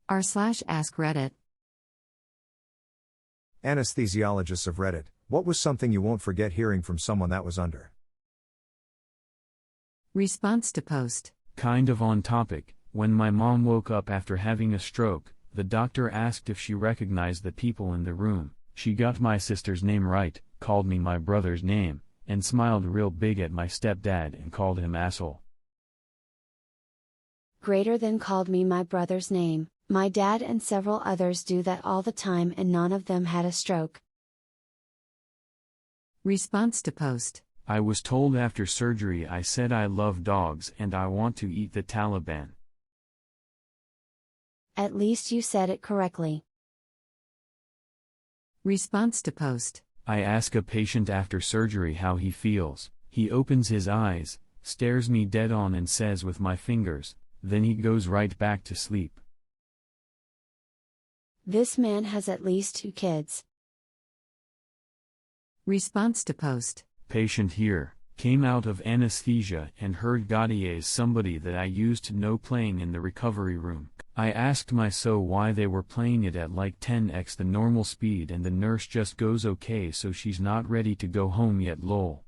r/AskReddit. Anesthesiologists of Reddit, what was something you won't forget hearing from someone that was under? Response to post. Kind of on topic, when my mom woke up after having a stroke, the doctor asked if she recognized the people in the room. She got my sister's name right, called me my brother's name, and smiled real big at my stepdad and called him asshole. Greater than called me my brother's name. My dad and several others do that all the time and none of them had a stroke. Response to post. I was told after surgery I said I love dogs and I want to eat the Taliban. At least you said it correctly. Response to post. I ask a patient after surgery how he feels. He opens his eyes, stares me dead on and says with my fingers, then he goes right back to sleep. This man has at least 2 kids. Response to post. Patient here, came out of anesthesia and heard Gaudier's Somebody that I used to know playing in the recovery room. I asked my so why they were playing it at like 10x the normal speed and the nurse just goes okay so she's not ready to go home yet lol.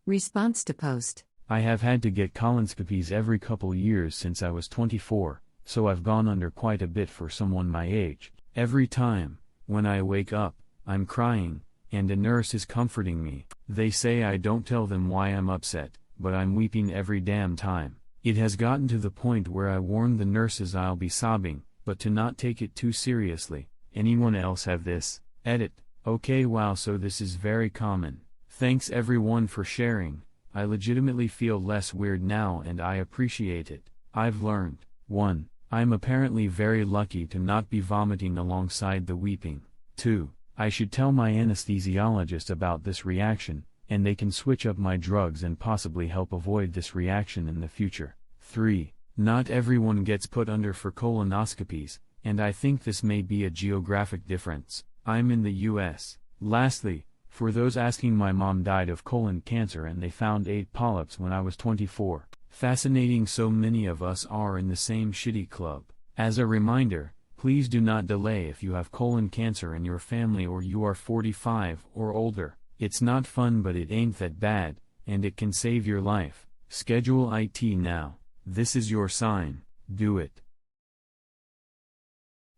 Response to post. I have had to get colonoscopies every couple years since I was 24, so I've gone under quite a bit for someone my age. Every time, when I wake up, I'm crying, and a nurse is comforting me. They say I don't tell them why I'm upset, but I'm weeping every damn time. It has gotten to the point where I warn the nurses I'll be sobbing, but to not take it too seriously. Anyone else have this? Edit. Okay, wow, so this is very common. Thanks everyone for sharing. I legitimately feel less weird now and I appreciate it. I've learned. 1. I'm apparently very lucky to not be vomiting alongside the weeping. 2. I should tell my anesthesiologist about this reaction, and they can switch up my drugs and possibly help avoid this reaction in the future. 3. Not everyone gets put under for colonoscopies, and I think this may be a geographic difference. I'm in the US. Lastly, for those asking, my mom died of colon cancer and they found 8 polyps when I was 24. Fascinating, so many of us are in the same shitty club. As a reminder, please do not delay if you have colon cancer in your family or you are 45 or older. It's not fun, but it ain't that bad, and it can save your life. Schedule IT now. This is your sign. Do it.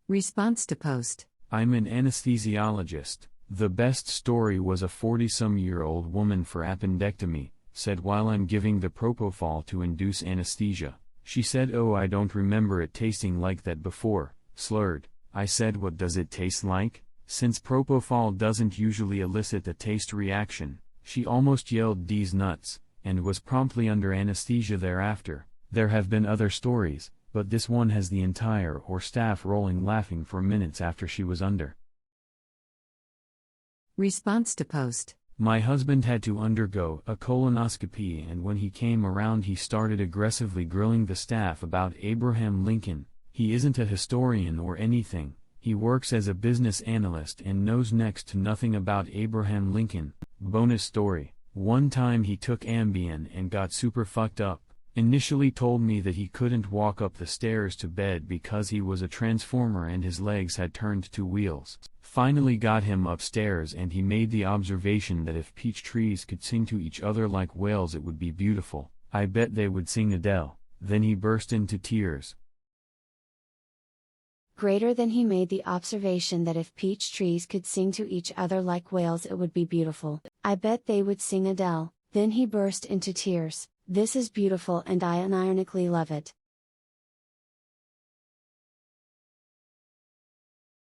Response to post. I'm an anesthesiologist. The best story was a 40-some-year-old woman for appendectomy, said while I'm giving the propofol to induce anesthesia. She said, oh, I don't remember it tasting like that before. Slurred. I said, what does it taste like? Since propofol doesn't usually elicit a taste reaction, she almost yelled "D's nuts," and was promptly under anesthesia thereafter. There have been other stories, but this one has the entire or staff rolling laughing for minutes after she was under. Response to post. My husband had to undergo a colonoscopy, and when he came around he started aggressively grilling the staff about Abraham Lincoln. He isn't a historian or anything, he works as a business analyst and knows next to nothing about Abraham Lincoln. Bonus story. One time he took Ambien and got super fucked up. Initially told me that he couldn't walk up the stairs to bed because he was a transformer and his legs had turned to wheels. Finally got him upstairs and he made the observation that if peach trees could sing to each other like whales it would be beautiful. I bet they would sing Adele. Then he burst into tears. Greater than he made the observation that if peach trees could sing to each other like whales it would be beautiful. I bet they would sing Adele. Then he burst into tears. This is beautiful and I unironically love it.